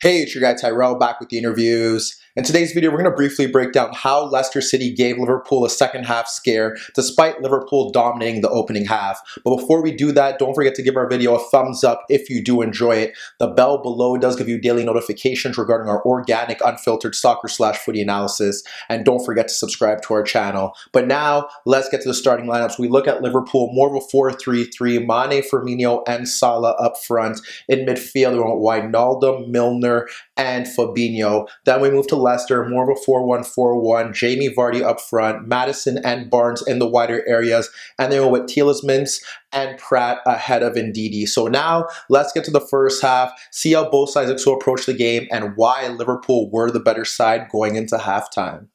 Hey, it's your guy Tyrrell back with the interviews. In today's video, we're going to briefly break down how Leicester City gave Liverpool a second half scare despite Liverpool dominating the opening half. But before we do that, don't forget to give our video a thumbs up if you do enjoy it. The bell below does give you daily notifications regarding our organic, unfiltered soccer/footy analysis. And don't forget to subscribe to our channel. But now, let's get to the starting lineups. We look at Liverpool, more of a 4-3-3, Mane, Firmino, and Salah up front. In midfield, we want Wijnaldum, Milner, and Fabinho. Then we move to Leicester, more of a 4-1-4-1, Jamie Vardy up front, Maddison and Barnes in the wider areas, and then with Tielemans and Pratt ahead of Ndidi. So now let's get to the first half, see how both sides look to approach the game, and why Liverpool were the better side going into halftime.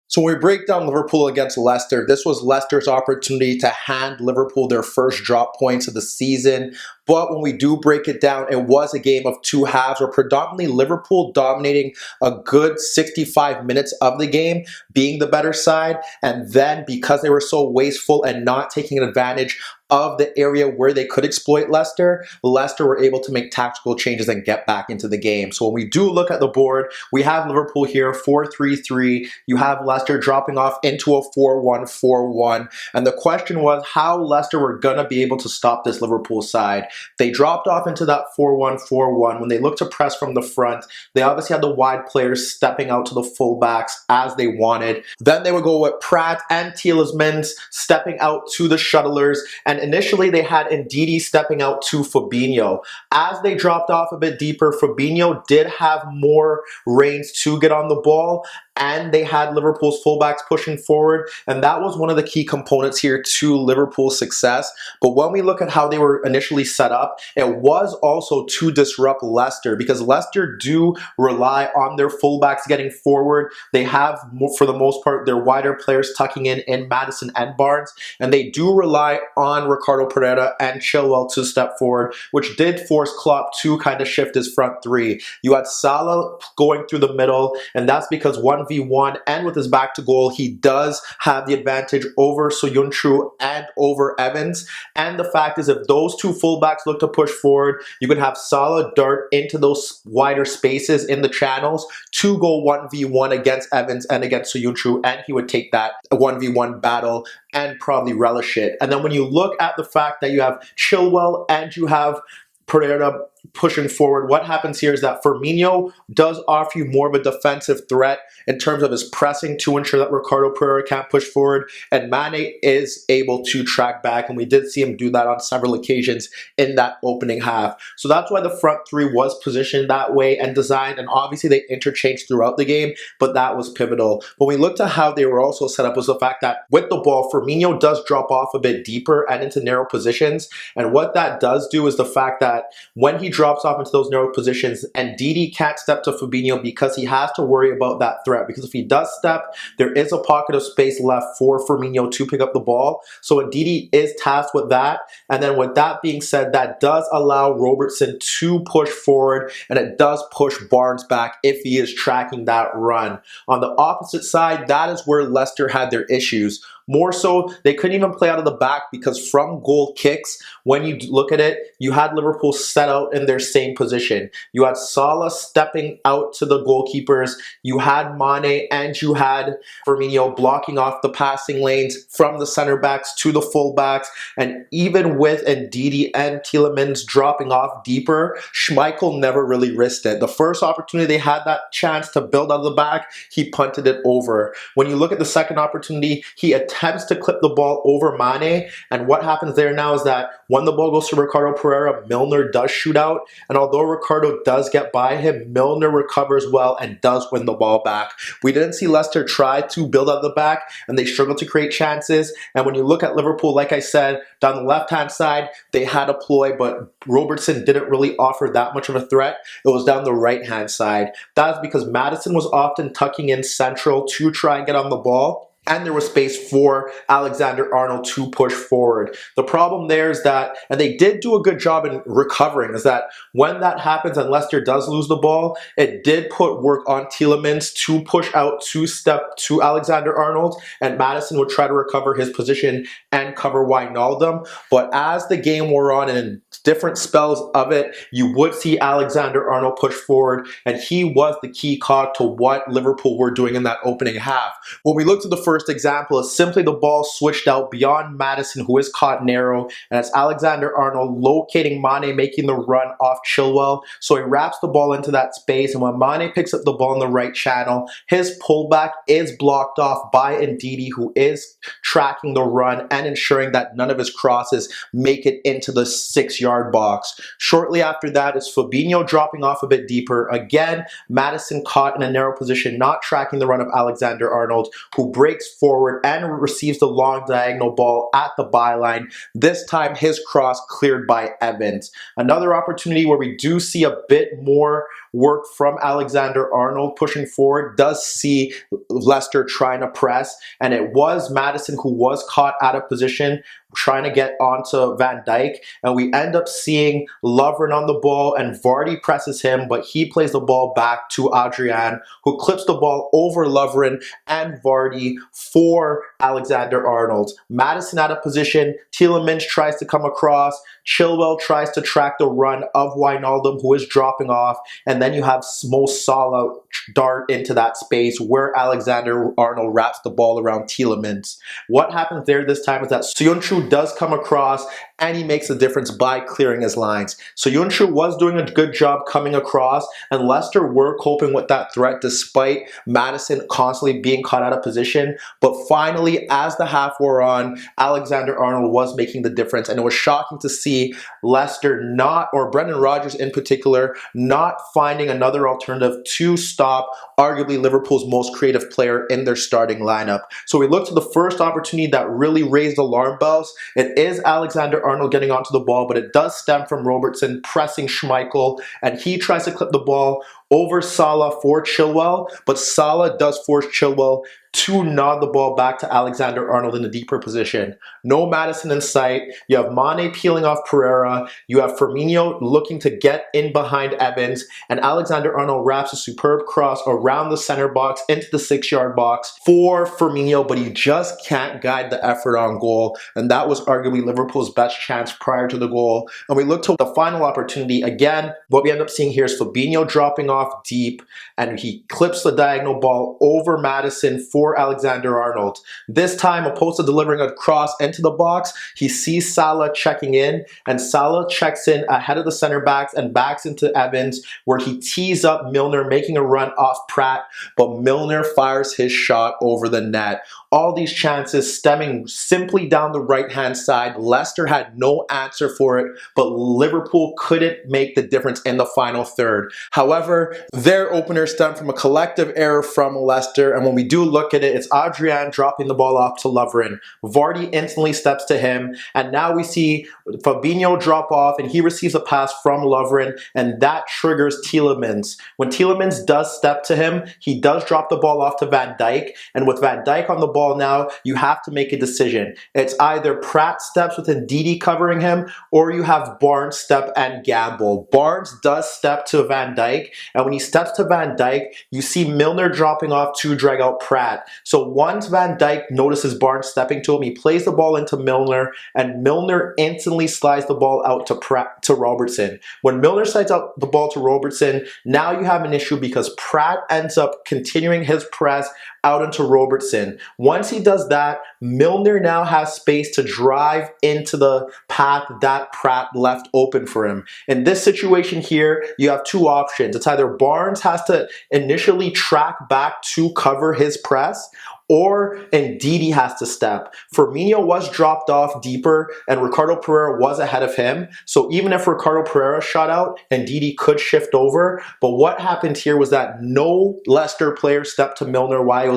So when we break down Liverpool against Leicester, this was Leicester's opportunity to hand Liverpool their first drop points of the season. But when we do break it down, it was a game of two halves, where predominantly Liverpool dominating a good 65 minutes of the game, being the better side. And then because they were so wasteful and not taking advantage of the area where they could exploit Leicester were able to make tactical changes and get back into the game. So when we do look at the board, we have Liverpool here, 4-3-3. You have Leicester dropping off into a 4-1-4-1. And the question was how Leicester were going to be able to stop this Liverpool side. They dropped off into that 4-1-4-1. When they looked to press from the front, they obviously had the wide players stepping out to the fullbacks as they wanted. Then they would go with Pratt and Tielemans stepping out to the shuttlers, and initially they had Ndidi stepping out to Fabinho. As they dropped off a bit deeper, Fabinho did have more reins to get on the ball, and they had Liverpool's fullbacks pushing forward, and that was one of the key components here to Liverpool's success. But when we look at how they were initially set up, it was also to disrupt Leicester, because Leicester do rely on their fullbacks getting forward. They have, for the most part, their wider players tucking in Maddison and Barnes, and they do rely on Ricardo Pereira and Chilwell to step forward, which did force Klopp to kind of shift his front three. You had Salah going through the middle, and that's because 1v1 and with his back to goal, he does have the advantage over Soyuncu and over Evans. And the fact is, if those two fullbacks look to push forward, you can have Salah dart into those wider spaces in the channels to go 1v1 against Evans and against Soyuncu, and he would take that 1v1 battle and probably relish it. And then when you look at the fact that you have Chilwell and you have Pereira pushing forward, what happens here is that Firmino does offer you more of a defensive threat in terms of his pressing to ensure that Ricardo Pereira can't push forward, and Mane is able to track back, and we did see him do that on several occasions in that opening half. So that's why the front three was positioned that way and designed, and obviously they interchanged throughout the game, but that was pivotal. When we looked at how they were also set up was the fact that with the ball, Firmino does drop off a bit deeper and into narrow positions, and what that does do is the fact that when he drops off into those narrow positions, and Ndidi can't step to Fabinho because he has to worry about that threat, because if he does step, there is a pocket of space left for Firmino to pick up the ball. So Ndidi is tasked with that. And then with that being said, that does allow Robertson to push forward, and it does push Barnes back if he is tracking that run. On the opposite side, that is where Leicester had their issues. More so, they couldn't even play out of the back, because from goal kicks, when you look at it, you had Liverpool set out in their same position. You had Salah stepping out to the goalkeepers, you had Mane and you had Firmino blocking off the passing lanes from the center backs to the full backs, and even with Ndidi and Tielemans dropping off deeper, Schmeichel never really risked it. The first opportunity they had that chance to build out of the back, he punted it over. When you look at the second opportunity, he attempts to clip the ball over Mane, and what happens there now is that when the ball goes to Ricardo Pereira, Milner does shoot out, and although Ricardo does get by him, Milner recovers well and does win the ball back. We didn't see Leicester try to build out the back, and they struggled to create chances. And when you look at Liverpool, like I said, down the left-hand side, they had a ploy, but Robertson didn't really offer that much of a threat. It was down the right-hand side. That's because Maddison was often tucking in central to try and get on the ball, and there was space for Alexander-Arnold to push forward. The problem there is that, and they did do a good job in recovering, is that when that happens and Leicester does lose the ball, it did put work on Tielemans to push out two-step to Alexander-Arnold, and Maddison would try to recover his position and cover Wijnaldum. But as the game wore on and in different spells of it, you would see Alexander-Arnold push forward, and he was the key cog to what Liverpool were doing in that opening half. When we look to the first example, it's simply the ball switched out beyond Maddison, who is caught narrow, and it's Alexander-Arnold locating Mane, making the run off Chilwell. So he wraps the ball into that space, and when Mane picks up the ball in the right channel, his pullback is blocked off by Ndidi, who is tracking the run and ensuring that none of his crosses make it into the 6-yard box. Shortly after that, it's Fabinho dropping off a bit deeper. Again, Maddison caught in a narrow position, not tracking the run of Alexander-Arnold, who breaks forward and receives the long diagonal ball at the byline. This time, his cross cleared by Evans. Another opportunity where we do see a bit more work from Alexander-Arnold pushing forward, does see Leicester trying to press, and it was Maddison who was caught out of position trying to get onto Van Dijk, and we end up seeing Lovren on the ball, and Vardy presses him, but he plays the ball back to Adrian, who clips the ball over Lovren and Vardy for Alexander-Arnold. Maddison out of position, Tielemans tries to come across, Chilwell tries to track the run of Wijnaldum, who is dropping off, and then you have Mo Salah dart into that space where Alexander-Arnold wraps the ball around Tielemans. What happens there this time is that Söyüncü does come across and he makes a difference by clearing his lines. Söyüncü was doing a good job coming across, and Leicester were coping with that threat despite Maddison constantly being caught out of position. But finally, as the half wore on, Alexander-Arnold was making the difference, and it was shocking to see Leicester not, or Brendan Rodgers in particular, not finding another alternative to stop arguably Liverpool's most creative player in their starting lineup. So we look to the first opportunity that really raised alarm bells. It is Alexander-Arnold getting onto the ball, but it does stem from Robertson pressing Schmeichel, and he tries to clip the ball over Salah for Chilwell, but Salah does force Chilwell to nod the ball back to Alexander-Arnold in a deeper position. No Maddison in sight. You have Mane peeling off Pereira. You have Firmino looking to get in behind Evans, and Alexander-Arnold wraps a superb cross around the center box into the 6-yard box for Firmino, but he just can't guide the effort on goal, and that was arguably Liverpool's best chance prior to the goal. And we look to the final opportunity. Again, what we end up seeing here is Fabinho dropping off deep, and he clips the diagonal ball over Maddison for Alexander-Arnold. This time, opposed to delivering a cross into the box, he sees Salah checking in, and Salah checks in ahead of the center backs and backs into Evans, where he tees up Milner, making a run off Pratt, but Milner fires his shot over the net. All these chances stemming simply down the right-hand side. Leicester had no answer for it, but Liverpool couldn't make the difference in the final third. However, their opener stemmed from a collective error from Leicester, and when we do look at it, it's Adrian dropping the ball off to Lovren. Vardy instantly steps to him, and now we see Fabinho drop off, and he receives a pass from Lovren, and that triggers Tielemans. When Tielemans does step to him, he does drop the ball off to Van Dijk, and with Van Dijk on the ball now, you have to make a decision. It's either Pratt steps with Ndidi covering him, or you have Barnes step and gamble. Barnes does step to Van Dijk, and when he steps to Van Dijk, you see Milner dropping off to drag out Pratt. So once Van Dijk notices Barnes stepping to him, he plays the ball into Milner, and Milner instantly slides the ball out to Robertson. When Milner slides out the ball to Robertson, now you have an issue because Pratt ends up continuing his press out into Robertson. Once he does that, Milner now has space to drive into the path that Pratt left open for him. In this situation here, you have two options. It's either Barnes has to initially track back to cover his press, or Ndidi has to step. Firmino was dropped off deeper, and Ricardo Pereira was ahead of him. So even if Ricardo Pereira shot out, Ndidi could shift over. But what happened here was that no Leicester player stepped to Milner while he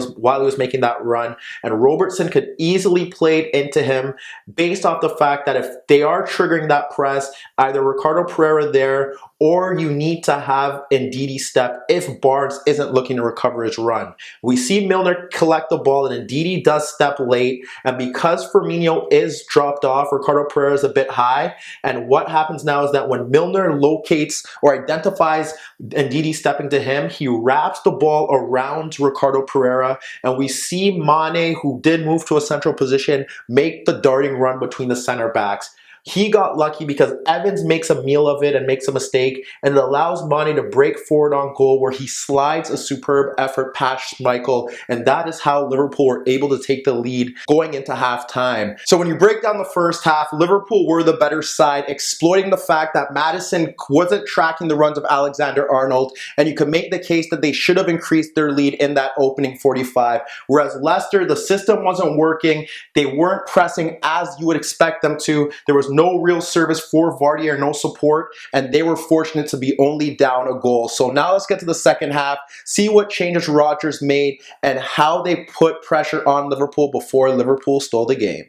was making that run, and Robertson could easily play it into him based off the fact that if they are triggering that press, either Ricardo Pereira there or you need to have Ndidi step if Barnes isn't looking to recover his run. We see Milner collect the ball and Ndidi does step late, and because Firmino is dropped off, Ricardo Pereira is a bit high, and what happens now is that when Milner locates or identifies Ndidi stepping to him, he wraps the ball around Ricardo Pereira, and we see Mane, who did move to a central position, make the darting run between the center backs. He got lucky because Evans makes a meal of it and makes a mistake, and it allows Mane to break forward on goal where he slides a superb effort past Schmeichel, and that is how Liverpool were able to take the lead going into halftime. So when you break down the first half, Liverpool were the better side, exploiting the fact that Maddison wasn't tracking the runs of Alexander-Arnold, and you can make the case that they should have increased their lead in that opening 45. Whereas Leicester, the system wasn't working, they weren't pressing as you would expect them to, there was no real service for Vardy or no support, and they were fortunate to be only down a goal. So now let's get to the second half, see what changes Rodgers made and how they put pressure on Liverpool before Liverpool stole the game.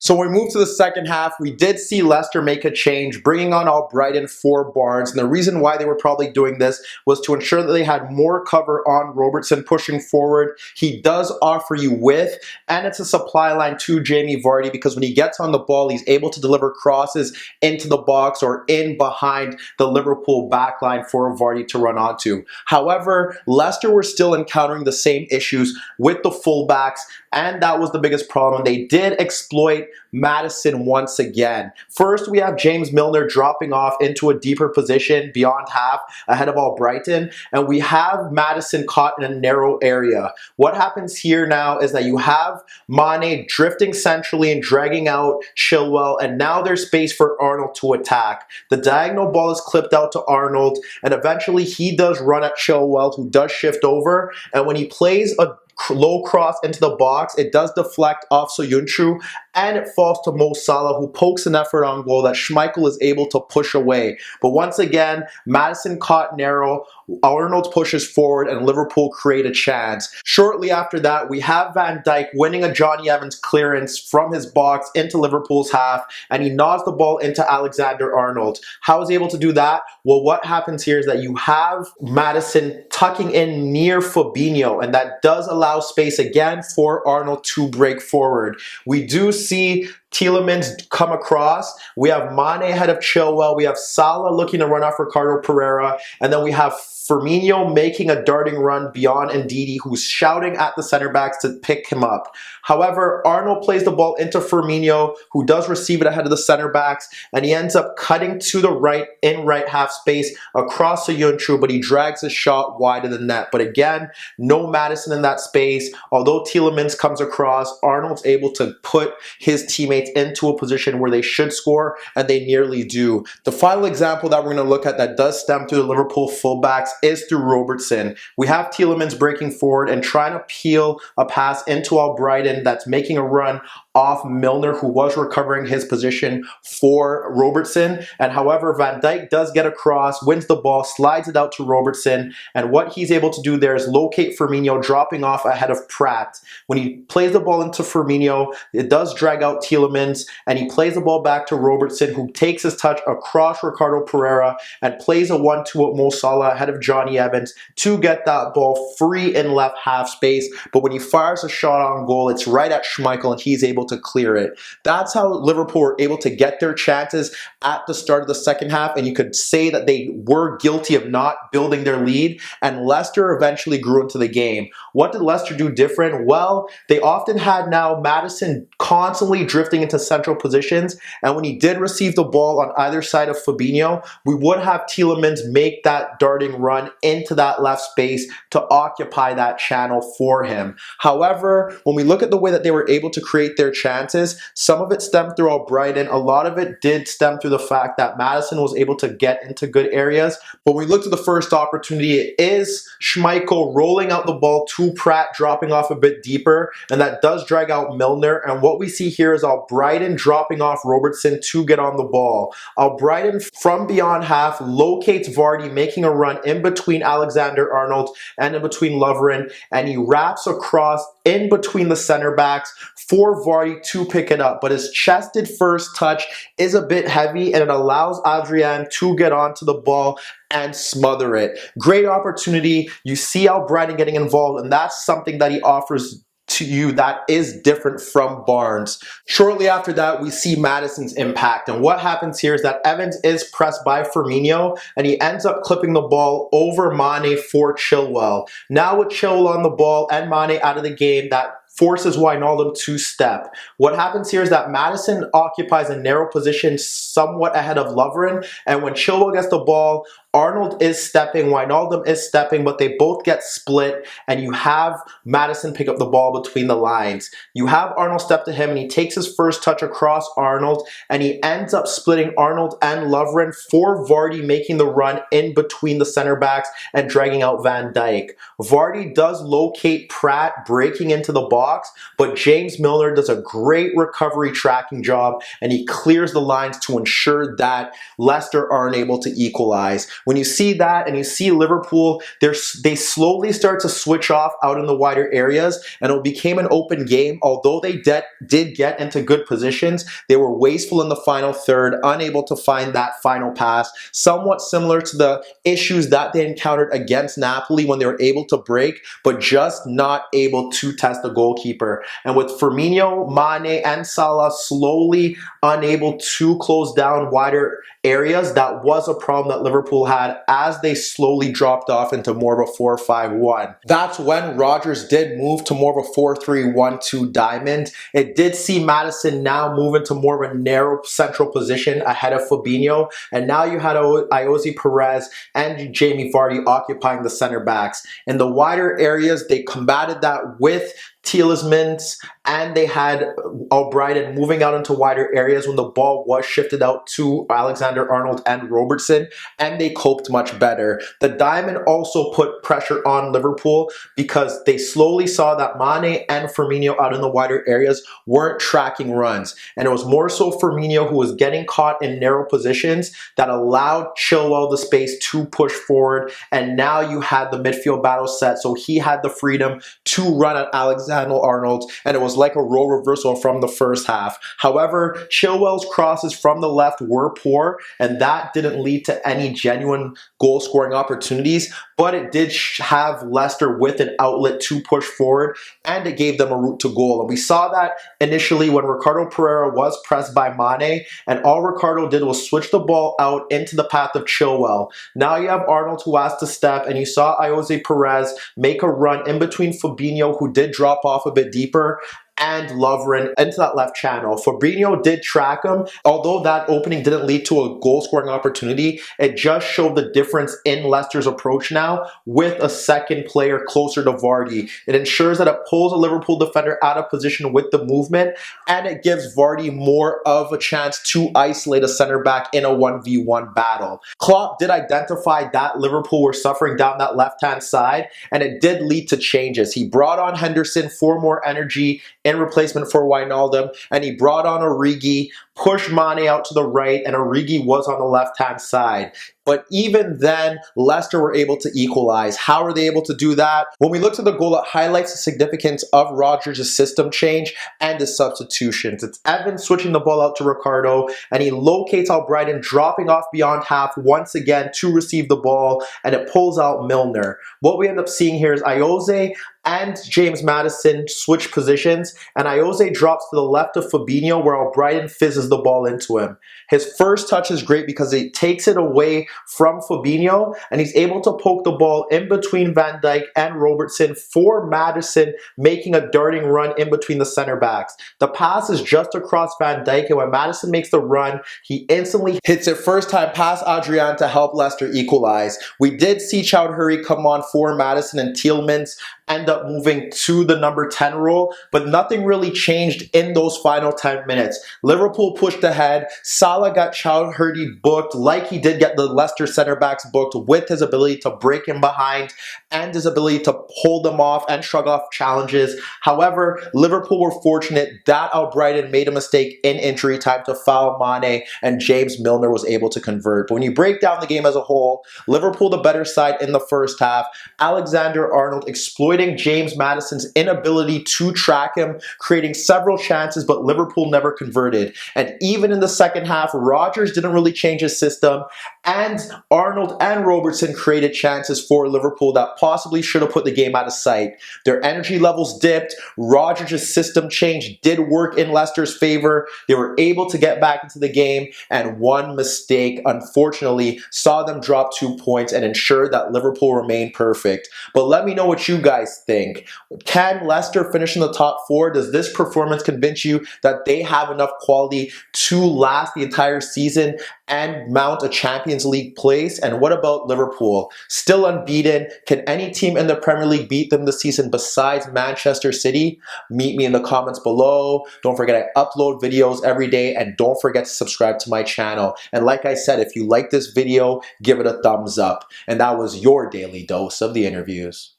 So when we move to the second half, we did see Leicester make a change, bringing on Albrighton for Barnes. And the reason why they were probably doing this was to ensure that they had more cover on Robertson pushing forward. He does offer you width, and it's a supply line to Jamie Vardy because when he gets on the ball, he's able to deliver crosses into the box or in behind the Liverpool backline for Vardy to run onto. However, Leicester were still encountering the same issues with the fullbacks, and that was the biggest problem. They did exploit Maddison once again. First, we have James Milner dropping off into a deeper position beyond half ahead of Albrighton, and we have Maddison caught in a narrow area. What happens here now is that you have Mane drifting centrally and dragging out Chilwell, and now there's space for Arnold to attack. The diagonal ball is clipped out to Arnold, and eventually he does run at Chilwell, who does shift over, and when he plays a low cross into the box, it does deflect off Soyuncu, and it falls to Mo Salah, who pokes an effort on goal that Schmeichel is able to push away. But once again, Maddison caught narrow, Arnold pushes forward, and Liverpool create a chance. Shortly after that, we have Van Dijk winning a Johnny Evans clearance from his box into Liverpool's half, and he nods the ball into Alexander-Arnold. How is he able to do that? Well, what happens here is that you have Maddison tucking in near Fabinho, and that does allow space again for Arnold to break forward. We do see Tielemans come across. We have Mane ahead of Chilwell. We have Salah looking to run off Ricardo Pereira. And then we have Firmino making a darting run beyond Ndidi, who's shouting at the center backs to pick him up. However, Arnold plays the ball into Firmino, who does receive it ahead of the center backs, and he ends up cutting to the right in right half space across the Soyuncu, but he drags his shot wide of the net. But again, no Maddison in that space. Although Tielemans comes across, Arnold's able to put his teammates into a position where they should score, and they nearly do. The final example that we're going to look at that does stem through the Liverpool fullbacks is through Robertson. We have Tielemans breaking forward and trying to peel a pass into Albrighton that's making a run off Milner, who was recovering his position for Robertson. And however, Van Dijk does get across, wins the ball, slides it out to Robertson, and what he's able to do there is locate Firmino dropping off ahead of Pratt. When he plays the ball into Firmino, it does drag out Tielemans, and he plays the ball back to Robertson, who takes his touch across Ricardo Pereira and plays a 1-2 at Mo Salah ahead of Johnny Evans to get that ball free in left half space. But when he fires a shot on goal, it's right at Schmeichel, and he's able to clear it. That's how Liverpool were able to get their chances at the start of the second half, and you could say that they were guilty of not building their lead, and Leicester eventually grew into the game. What did Leicester do different? Well, they often had now Maddison constantly drifting into central positions, and when he did receive the ball on either side of Fabinho, we would have Tielemans make that darting run into that left space to occupy that channel for him. However, when we look at the way that they were able to create their chances, some of it stemmed through Albrighton. A lot of it did stem through the fact that Maddison was able to get into good areas. But when we look to the first opportunity, it is Schmeichel rolling out the ball to Pratt, dropping off a bit deeper, and that does drag out Milner. And what we see here is Albrighton dropping off Robertson to get on the ball. Albrighton from beyond half locates Vardy making a run in between Alexander-Arnold and in between Lovren, and he wraps across in between the center backs for Vardy to pick it up. But his chested first touch is a bit heavy, and it allows Adrian to get onto the ball and smother it. Great opportunity. You see Albrighton getting involved, and that's something that he offers to you that is different from Barnes. Shortly after that, we see Maddison's impact, and what happens here is that Evans is pressed by Firmino, and he ends up clipping the ball over Mane for Chilwell. Now with Chilwell on the ball and Mane out of the game, that forces Wijnaldum to step. What happens here is that Maddison occupies a narrow position somewhat ahead of Lovren, and when Chilwell gets the ball, Arnold is stepping, Wijnaldum is stepping, but they both get split, and you have Maddison pick up the ball between the lines. You have Arnold step to him, and he takes his first touch across Arnold, and he ends up splitting Arnold and Lovren for Vardy making the run in between the center backs and dragging out Van Dijk. Vardy does locate Pratt breaking into the box, but James Milner does a great recovery tracking job, and he clears the lines to ensure that Leicester aren't able to equalize. When you see that and you see Liverpool, they slowly start to switch off out in the wider areas, and it became an open game. Although they did get into good positions, they were wasteful in the final third, unable to find that final pass, somewhat similar to the issues that they encountered against Napoli when they were able to break, but just not able to test the goalkeeper. And with Firmino, Mane, and Salah slowly unable to close down wider areas, that was a problem that Liverpool had as they slowly dropped off into more of a 4-5-1. That's when Rodgers did move to more of a 4-3-1-2 diamond. It did see Maddison now move into more of a narrow central position ahead of Fabinho, and now you had Ayoze Perez and Jamie Vardy occupying the center backs. In the wider areas, they combated that with Tielemans, and they had Albrighton moving out into wider areas when the ball was shifted out to Alexander-Arnold and Robertson, and they coped much better. The diamond also put pressure on Liverpool because they slowly saw that Mane and Firmino out in the wider areas weren't tracking runs, and it was more so Firmino who was getting caught in narrow positions that allowed Chilwell the space to push forward, and now you had the midfield battle set, so he had the freedom to run at Alexander-Arnold, and it was like a role reversal from the first half. However, Chilwell's crosses from the left were poor, and that didn't lead to any genuine goal-scoring opportunities, but it did have Leicester with an outlet to push forward, and it gave them a route to goal. And we saw that initially when Ricardo Pereira was pressed by Mane, and all Ricardo did was switch the ball out into the path of Chilwell. Now you have Arnold who has to step, and you saw Ayoze Perez make a run in between Fabinho, who did drop off a bit deeper, and Lovren into that left channel. Fabinho did track him. Although that opening didn't lead to a goal-scoring opportunity, it just showed the difference in Leicester's approach now with a second player closer to Vardy. It ensures that it pulls a Liverpool defender out of position with the movement, and it gives Vardy more of a chance to isolate a center back in a 1v1 battle. Klopp did identify that Liverpool were suffering down that left-hand side, and it did lead to changes. He brought on Henderson for more energy in replacement for Wijnaldum, and he brought on Origi, pushed Mane out to the right, and Origi was on the left-hand side. But even then, Leicester were able to equalize. How are they able to do that? When we look at the goal, it highlights the significance of Rodgers' system change and his substitutions. It's Evans switching the ball out to Ricardo, and he locates Albrighton dropping off beyond half once again to receive the ball, and it pulls out Milner. What we end up seeing here is Ayoze and James Maddison switch positions, and Ayoze drops to the left of Fabinho where Albrighton fizzes the ball into him. His first touch is great because he takes it away from Fabinho, and he's able to poke the ball in between Van Dijk and Robertson for Maddison, making a darting run in between the center backs. The pass is just across Van Dijk, and when Maddison makes the run, he instantly hits it first time past Adrian to help Leicester equalize. We did see Chowdhury come on for Maddison and Tielemans, end up moving to the number 10 role, but nothing really changed in those final 10 minutes. Liverpool pushed ahead. Salah got Chowdhury booked like he did get the Leicester center backs booked, with his ability to break in behind and his ability to hold them off and shrug off challenges. However, Liverpool were fortunate that Albrighton made a mistake in injury time to foul Mane, and James Milner was able to convert. But when you break down the game as a whole, Liverpool the better side in the first half. Alexander-Arnold exploiting James Maddison's inability to track him, creating several chances, but Liverpool never converted. And even in the second half, Rodgers didn't really change his system, and Arnold and Robertson created chances for Liverpool that possibly should have put the game out of sight. Their energy levels dipped. Rodgers' system change did work in Leicester's favor. They were able to get back into the game, and one mistake, unfortunately, saw them drop 2 points and ensured that Liverpool remained perfect. But let me know what you guys think. Can Leicester finish in the top 4? Does this performance convince you that they have enough quality to last the entire season and mount a Champions League place? And what about Liverpool? Still unbeaten. Can any team in the Premier League beat them this season besides Manchester City? Meet me in the comments below. Don't forget, I upload videos every day, and don't forget to subscribe to my channel. And like I said, if you like this video, give it a thumbs up. And that was your daily dose of the interviews.